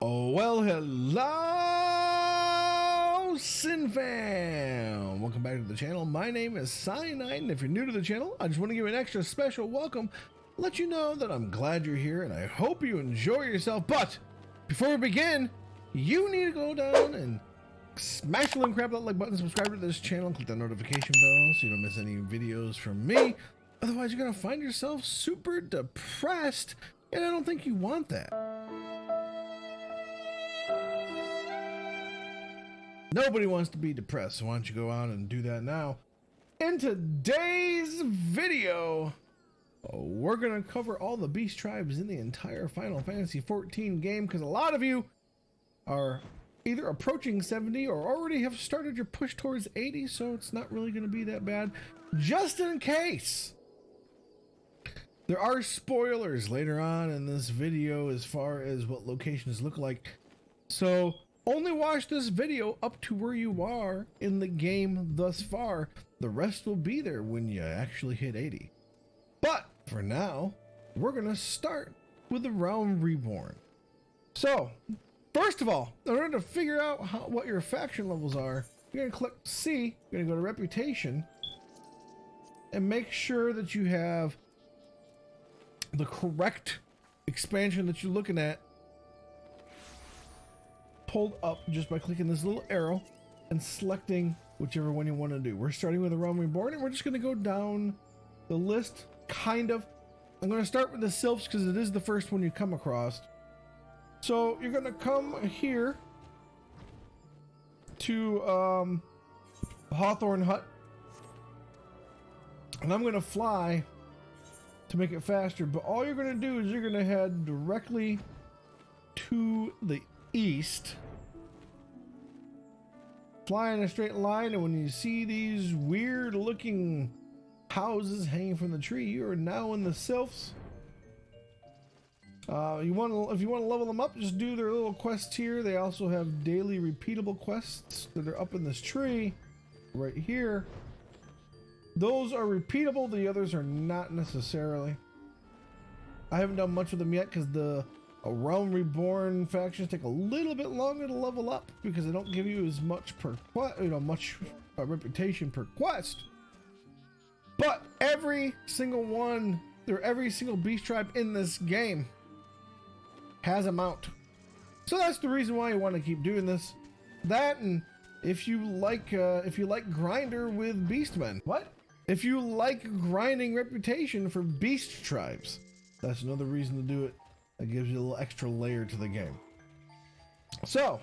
Oh, well, hello, Sin Fam! Welcome back to the channel. My name is Cyanide, and if you're new to the channel, I just want to give you an extra special welcome, let you know that I'm glad you're here, and I hope you enjoy yourself. But before we begin, you need to go down and smash the little crap that like button, subscribe to this channel, and click that notification bell so you don't miss any videos from me. Otherwise, you're going to find yourself super depressed, and I don't think you want that. Nobody wants to be depressed, so why don't you go out and do that now. In today's video, we're going to cover all the beast tribes in the entire Final Fantasy XIV game, because a lot of you are either approaching 70 or already have started your push towards 80, so it's not really going to be that bad. Just in case, there are spoilers later on in this video as far as what locations look like, so only watch this video up to where you are in the game thus far. The rest will be there when you actually hit 80. But for now, we're gonna start with the Realm Reborn. So, first of all, in order to figure out what your faction levels are, you're gonna click C, you're gonna go to Reputation, and make sure that you have the correct expansion that you're looking at pulled up just by clicking this little arrow and selecting whichever one you want to do. We're starting with the Realm Reborn, and we're just going to go down the list, kind of. I'm going to start with the Sylphs because it is the first one you come across. So you're going to come here to Hawthorne Hut, and I'm going to fly to make it faster, but all you're going to do is you're going to head directly to the east, fly in a straight line, and when you see these weird looking houses hanging from the tree, you are now in the Sylphs. If you want to level them up, just do their little quests here. They also have daily repeatable quests that are up in this tree right here. Those are repeatable, the others are not necessarily. I haven't done much with them yet because the Realm Reborn factions take a little bit longer to level up because they don't give you as much per reputation per quest. But every single one, or every single beast tribe in this game has a mount. So that's the reason why you want to keep doing this. That, and if you like grinder with beastmen, if you like grinding reputation for beast tribes, that's another reason to do it. That gives you a little extra layer to the game. So,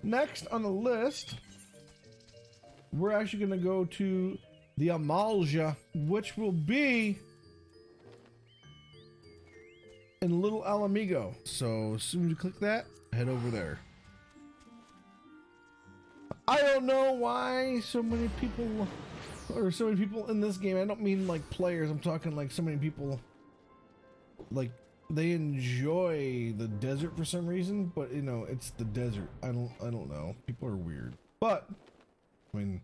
next on the list, we're actually going to go to the Amalja, which will be in Little Alamigo. So, as soon as you click that, head over there. I don't know why so many people in this game, I don't mean like players, I'm talking like so many people, like they enjoy the desert for some reason, but you know, it's the desert. I don't know. People are weird. But I mean,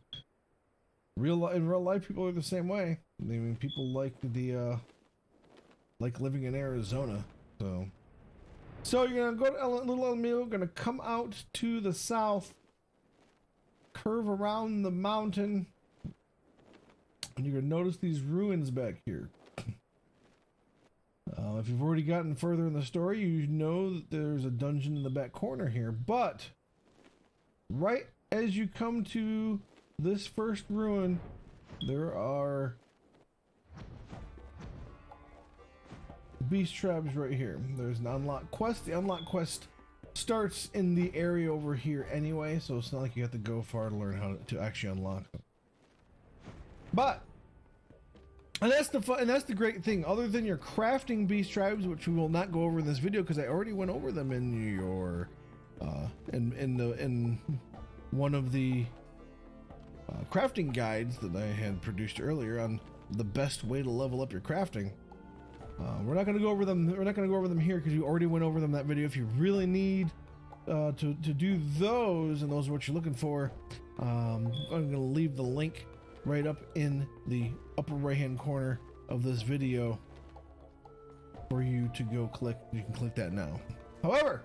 in real life people are the same way. I mean, people like like living in Arizona. So you're gonna go to Little Elmio, gonna come out to the south, curve around the mountain, and you're gonna notice these ruins back here. If you've already gotten further in the story, you know that there's a dungeon in the back corner here, but right as you come to this first ruin, there are beast tribes right here. There's an unlocked quest. The unlocked quest starts in the area over here anyway, so it's not like you have to go far to learn how to actually unlock them. But And that's the great thing. Other than your crafting beast tribes, which we will not go over in this video because I already went over them in your in one of the crafting guides that I had produced earlier on the best way to level up your crafting. We're not going to go over them. We're not going to go over them here because you already went over them in that video. If you really need to do those, and those are what you're looking for, I'm going to leave the link right up in the upper right hand corner of this video for you to go click. You can click that now. However,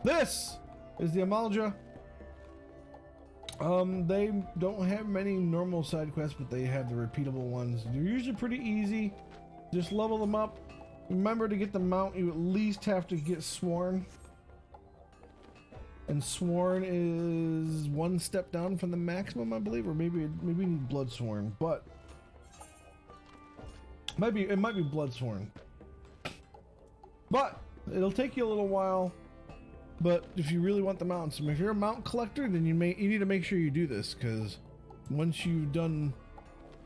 this is the Amalja. They don't have many normal side quests, but they have the repeatable ones. They're usually pretty easy. Just level them up. Remember, to get the mount, you at least have to get sworn. And sworn is one step down from the maximum, I believe, or maybe we need blood sworn, but it might be blood sworn. But it'll take you a little while. But if you really want the mounts, if you're a mount collector, then you need to make sure you do this, because once you've done,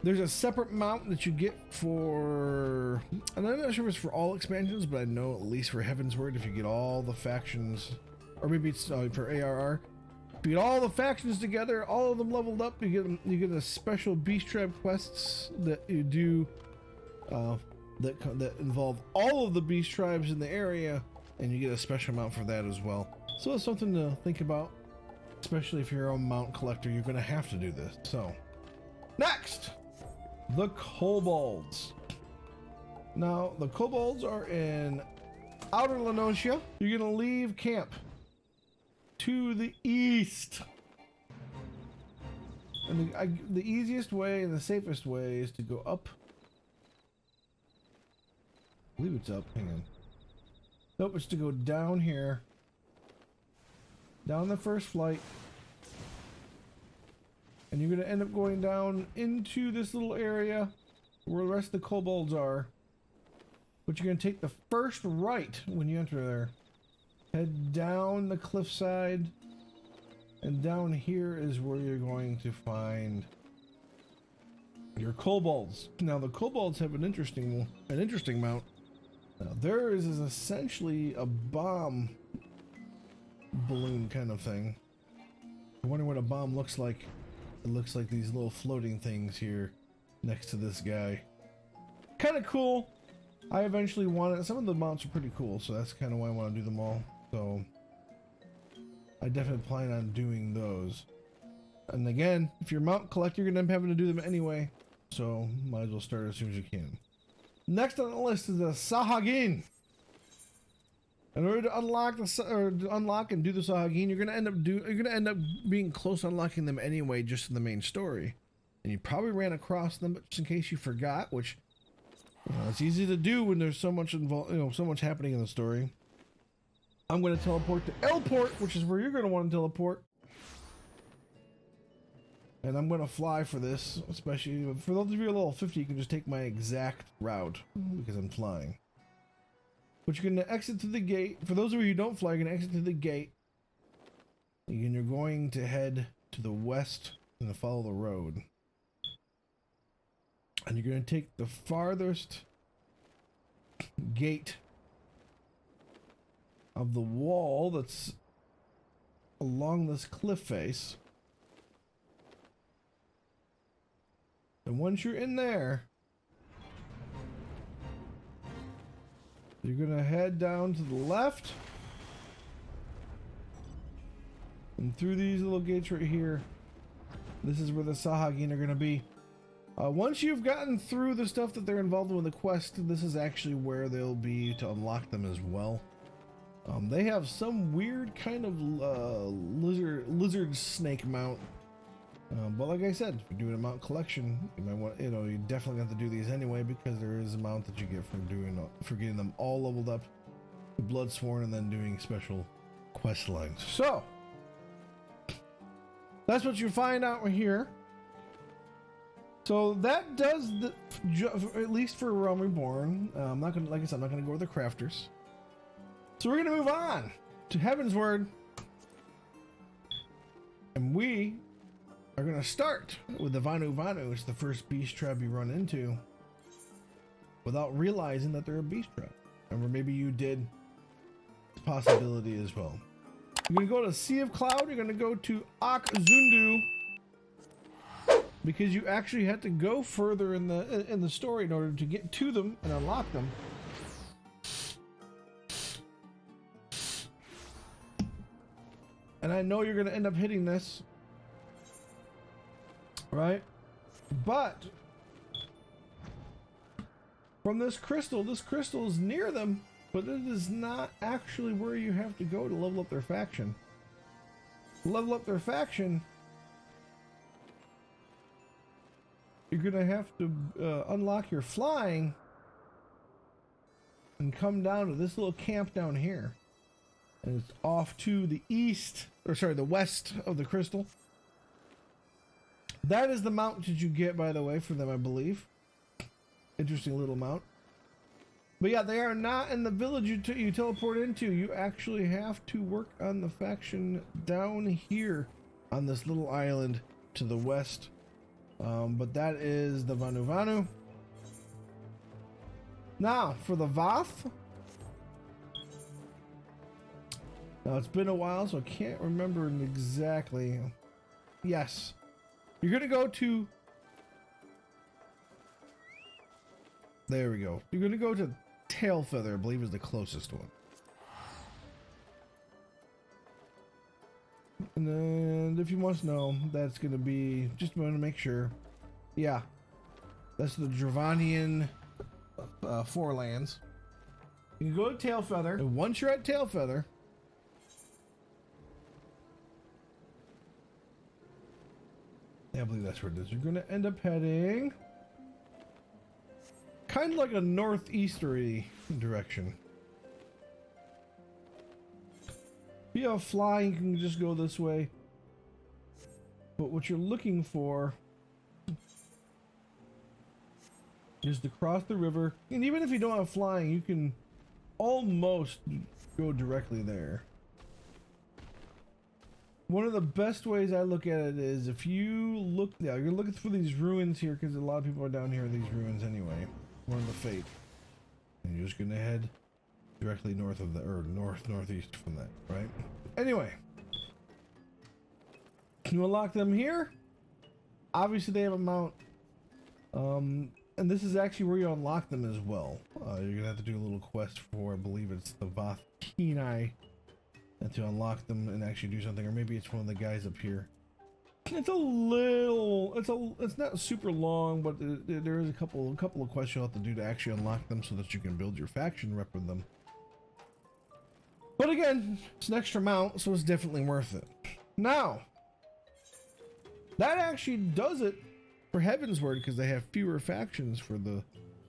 there's a separate mount that you get for, and I'm not sure if it's for all expansions, but I know at least for Heaven's Word, if you get all the factions, or maybe it's for ARR, if you get all the factions together, all of them leveled up, you get a special Beast Tribe quests that you do that involve all of the Beast Tribes in the area. And you get a special mount for that as well. So it's something to think about, especially if you're a mount collector. You're going to have to do this. So, next, the kobolds. Now, the kobolds are in Outer Lenosia. You're going to leave camp to the east. And the easiest way and the safest way is to go up. I believe it's up. Hang on. Nope, it's to go down here, down the first flight, and you're going to end up going down into this little area where the rest of the kobolds are, but you're going to take the first right when you enter there, head down the cliffside, and down here is where you're going to find your kobolds. Now the kobolds have an interesting mount. Now, theirs is essentially a bomb balloon kind of thing. I wonder what a bomb looks like. It looks like these little floating things here next to this guy. Kind of cool. I eventually wanted, some of the mounts are pretty cool, so that's kind of why I want to do them all. So I definitely plan on doing those. And again, if you're a mount collector, you're going to end up having to do them anyway. So might as well start as soon as you can. Next on the list is the Sahagin. In order to unlock and do the Sahagin, you're gonna end up being close to unlocking them anyway, just in the main story. And you probably ran across them, but just in case you forgot, which it's easy to do when there's so much involved, so much happening in the story. I'm gonna teleport to Elport, which is where you're gonna want to teleport. And I'm going to fly for this, especially for those of you at level 50, you can just take my exact route because I'm flying. But you're going to exit to the gate. For those of you who don't fly, you're going to exit to the gate. And you're going to head to the west and follow the road. And you're going to take the farthest gate of the wall that's along this cliff face. And once you're in there, you're going to head down to the left and through these little gates right here. This is where the Sahagin are going to be. Once you've gotten through the stuff that they're involved in with the quest, this is actually where they'll be to unlock them as well. They have some weird kind of lizard snake mount. But like I said, if you're doing a mount collection, you might want, you definitely have to do these anyway, because there is a mount that you get for getting them all leveled up, blood sworn, and then doing special quest lines. So that's what you find out here. So that does at least for Realm Reborn. I'm not gonna, like I said, I'm not gonna go over the crafters. So we're gonna move on to Heaven's Word, and we are going to start with the Vanu Vanu. It's the first beast tribe you run into without realizing that they're a beast tribe. Or maybe you did. It's a possibility as well. You're going to go to Sea of Cloud. You're going to go to Akzundu, because you actually had to go further in the story in order to get to them and unlock them. And I know you're going to end up hitting this. Right? But from this crystal. This crystal is near them, but it is not actually where you have to go to level up their faction. Level up their faction, you're gonna have to unlock your flying and come down to this little camp down here. And it's off to the east, or sorry, the west of the crystal. That is the mount that you get, by the way, for them, I believe. Interesting little mount. But yeah, they are not in the village you teleport into. You actually have to work on the faction down here on this little island to the west. But that is the Vanu Vanu. Now, for the Voth. Now, it's been a while, so I can't remember exactly. Yes. You're going to go to... There we go. You're going to go to Tailfeather, I believe is the closest one. And then, if you want to know, that's going to be... Just want to make sure. Yeah. That's the Dravanian Forelands. You can go to Tailfeather, and once you're at Tailfeather... I believe that's where it is. You're going to end up heading kind of like a northeasterly direction. If you have flying, you can just go this way. But what you're looking for is to cross the river. And even if you don't have flying, you can almost go directly there. One of the best ways I look at it is if you look, yeah, you're looking for these ruins here because a lot of people are down here in these ruins anyway. One of the fate. And you're just gonna head directly north of the, or northeast from that, right? Anyway. You unlock them here. Obviously they have a mount. And this is actually where you unlock them as well. You're gonna have to do a little quest for, I believe it's the Voth Kenai. And to unlock them and actually do something, or maybe it's one of the guys up here. It's a little, it's not super long, but there is a couple of quests you'll have to do to actually unlock them so that you can build your faction rep with them. But again, it's an extra mount, so it's definitely worth it. Now, that actually does it for Heavensward because they have fewer factions for the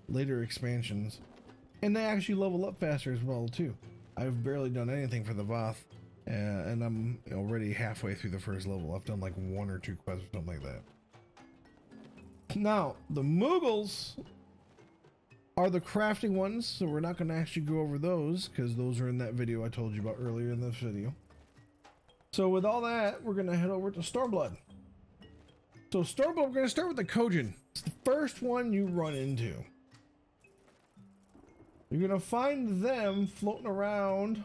later expansions, and they actually level up faster as well too. I've barely done anything for the Voth, and I'm already halfway through the first level. I've done like 1 or 2 quests or something like that. Now, the Mughals are the crafting ones, so we're not going to actually go over those, because those are in that video I told you about earlier in this video. So with all that, we're going to head over to Stormblood. So Stormblood, we're going to start with the Kojin. It's the first one you run into. You're gonna find them floating around.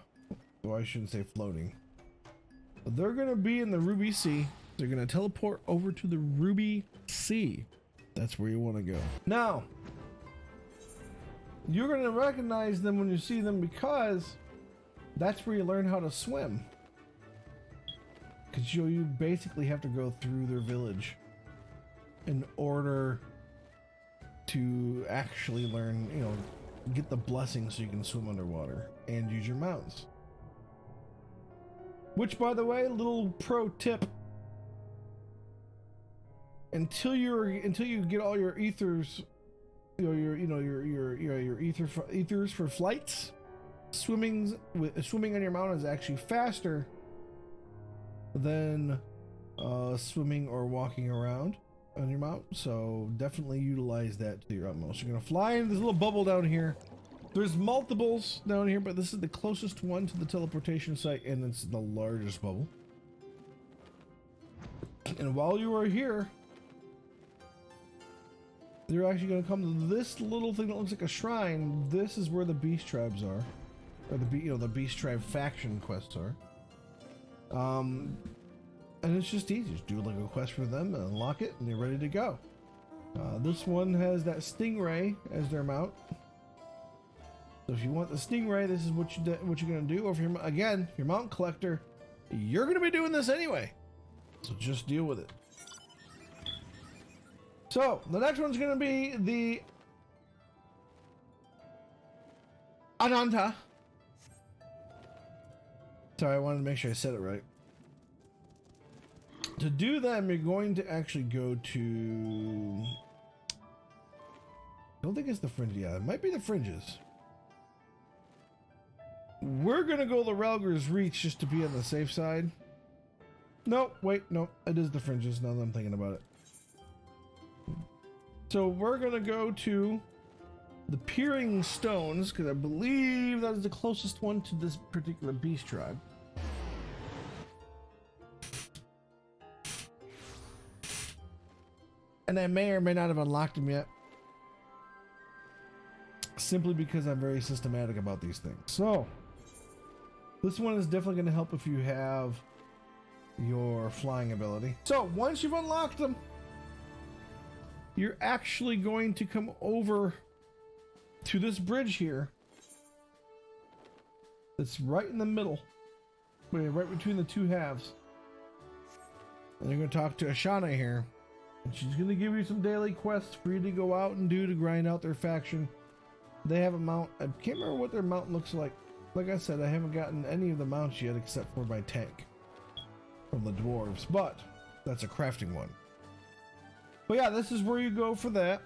Well, I shouldn't say floating. But they're gonna be in the Ruby Sea. They're gonna teleport over to the Ruby Sea. That's where you want to go. Now, you're gonna recognize them when you see them because that's where you learn how to swim. Because you basically have to go through their village in order to actually learn, you know, get the blessing so you can swim underwater and use your mounts. Which, by the way, little pro tip: until you get all your ethers, your ethers for flights, swimming on your mount is actually faster than swimming or walking around on your mount, so definitely utilize that to your utmost. You're gonna fly into this little bubble down here. There's multiples down here, but this is the closest one to the teleportation site, and it's the largest bubble. And while you are here, you're actually gonna come to this little thing that looks like a shrine. This is where the beast tribes are, or the beast tribe faction quests are. And it's just easy. Just do like a quest for them and unlock it, and you're ready to go. This one has that stingray as their mount. So if you want the stingray, this is what you're gonna do. Or if you're, again, if you're mount collector, you're gonna be doing this anyway. So just deal with it. So the next one's gonna be the Ananta. Sorry, I wanted to make sure I said it right. To do that, you're going to actually go to... I don't think it's the fringe. Yeah, it might be the fringes. We're going to go the Relger's Reach just to be on the safe side. No, wait, no. It is the fringes now that I'm thinking about it. So we're going to go to the Peering Stones, because I believe that is the closest one to this particular beast tribe. And I may or may not have unlocked them yet. Simply because I'm very systematic about these things. So, this one is definitely going to help if you have your flying ability. So, once you've unlocked them, you're actually going to come over to this bridge here. It's right in the middle. Right between the two halves. And you're going to talk to Ashana here. And she's going to give you some daily quests for you to go out and do to grind out their faction. They have a mount. I can't remember what their mount looks like. Like I said, I haven't gotten any of the mounts yet except for my tank from the dwarves. But that's a crafting one. But yeah, this is where you go for that.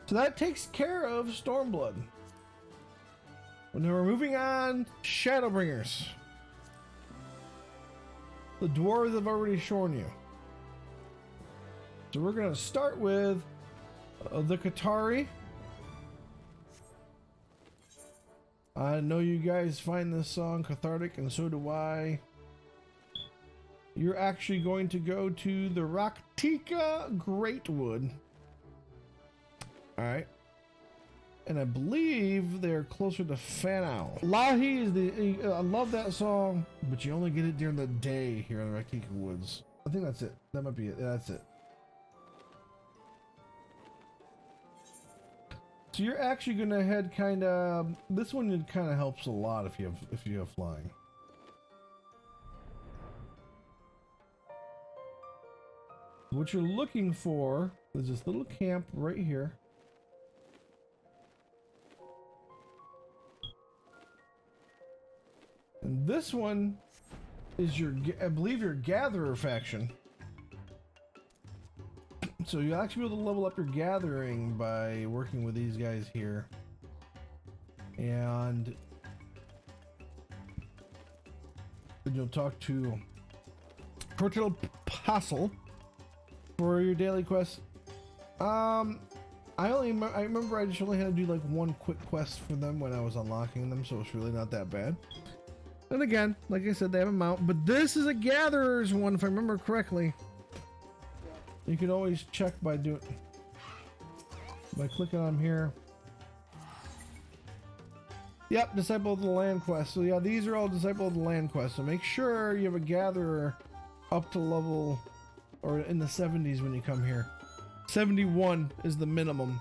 So that takes care of Stormblood. Well, now we're moving on. Shadowbringers. The dwarves have already shown you. So we're going to start with the Qatari. I know you guys find this song cathartic, and so do I. You're actually going to go to the Raktika Greatwood. Alright. And I believe they're closer to Fanau. Lahi is the... I love that song, but you only get it during the day here in the Raktika Woods. I think that's it. That might be it. Yeah, that's it. So you're actually gonna head kind of. This one kind of helps a lot if you have flying. What you're looking for is this little camp right here. And this one is your, I believe, your gatherer faction. So you'll actually be able to level up your gathering by working with these guys here. And then you'll talk to Cortel Passel for your daily quest. I remember I just only had to do like one quick quest for them when I was unlocking them, so it's really not that bad. And again, like I said, they have a mount, but this is a gatherer's one if I remember correctly. You can always check by clicking on here. Yep, Disciple of the Land quest. So yeah, these are all Disciple of the Land quests. So make sure you have a gatherer up to level, or in the 70s when you come here. 71 is the minimum,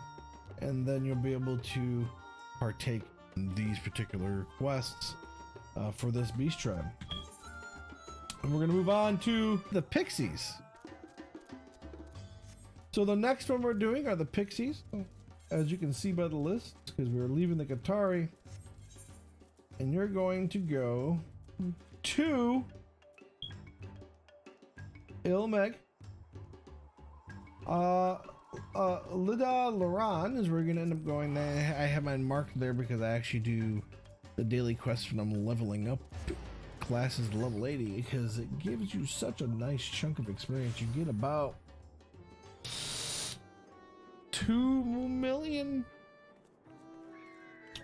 and then you'll be able to partake in these particular quests for this beast tribe. And we're gonna move on to the Pixies. So the next one we're doing are the Pixies, as you can see by the list, because we're leaving the Qatari. And you're going to go to Ilmeg. Lida Laran is where we're going to end up going. I have mine marked there because I actually do the daily quest when I'm leveling up classes to level 80, because it gives you such a nice chunk of experience. You get about 2 million.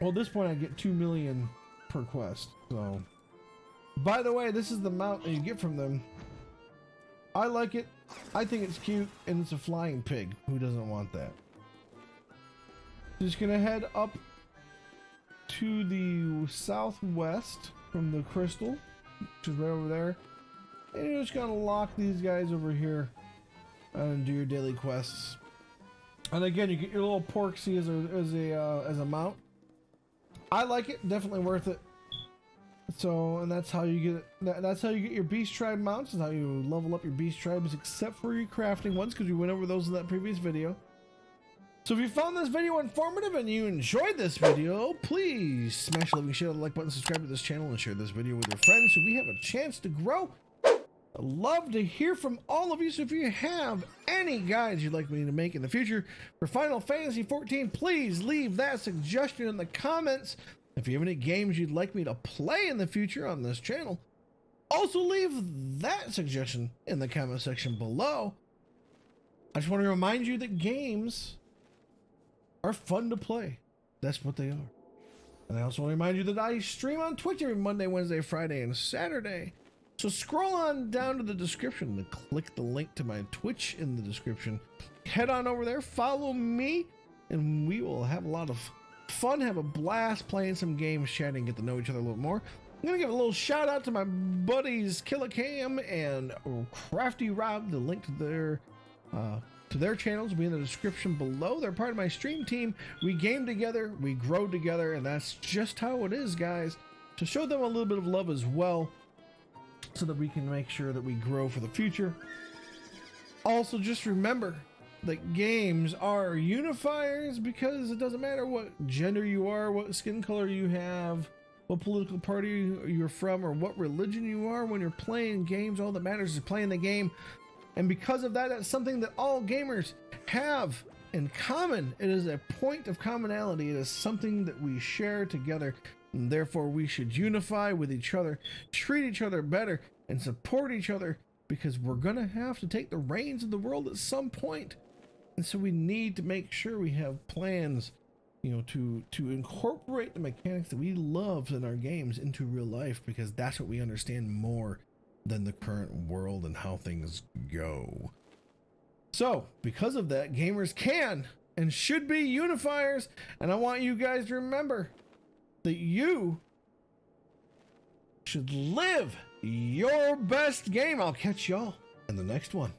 Well, at this point I get 2 million per quest. So, by the way, this is the mount that you get from them. I like it. I think it's cute, and it's a flying pig. Who doesn't want that? Just gonna head up to the southwest from the crystal, which is right over there, and you're just gonna lock these guys over here and do your daily quests. And again, you get your little Porksy as a mount. I like it, definitely worth it. So, and that's how you get it. That's how you get your beast tribe mounts, and how you level up your beast tribes, except for your crafting ones, because we went over those in that previous video. So if you found this video informative and you enjoyed this video, please smash the like and share the like button, subscribe to this channel, and share this video with your friends so we have a chance to grow. I'd love to hear from all of you, so if you have any guides you'd like me to make in the future for Final Fantasy XIV, please leave that suggestion in the comments. If you have any games you'd like me to play in the future on this channel, also leave that suggestion in the comment section below. I just want to remind you that games are fun to play. That's what they are. And I also want to remind you that I stream on Twitch every Monday, Wednesday, Friday, and Saturday. So scroll on down to the description and click the link to my Twitch in the description. Head on over there, follow me, and we will have a lot of fun, have a blast playing some games, chatting, get to know each other a little more. I'm gonna give a little shout out to my buddies Killicam and Crafty Rob. The link to their channels will be in the description below. They're part of my stream team. We game together, we grow together, and that's just how it is, guys. To show them a little bit of love as well, so that we can make sure that we grow for the future. Also, just remember that games are unifiers, because it doesn't matter what gender you are, what skin color you have, what political party you're from, or what religion you are. When you're playing games, all that matters is playing the game. And because of that, that's something that all gamers have in common. It is a point of commonality. It is something that we share together, and therefore we should unify with each other, treat each other better, and support each other, because we're gonna have to take the reins of the world at some point. And so we need to make sure we have plans, you know, to incorporate the mechanics that we love in our games into real life, because that's what we understand more than the current world and how things go. So because of that, gamers can and should be unifiers, and I want you guys to remember that you should live your best game. I'll catch y'all in the next one.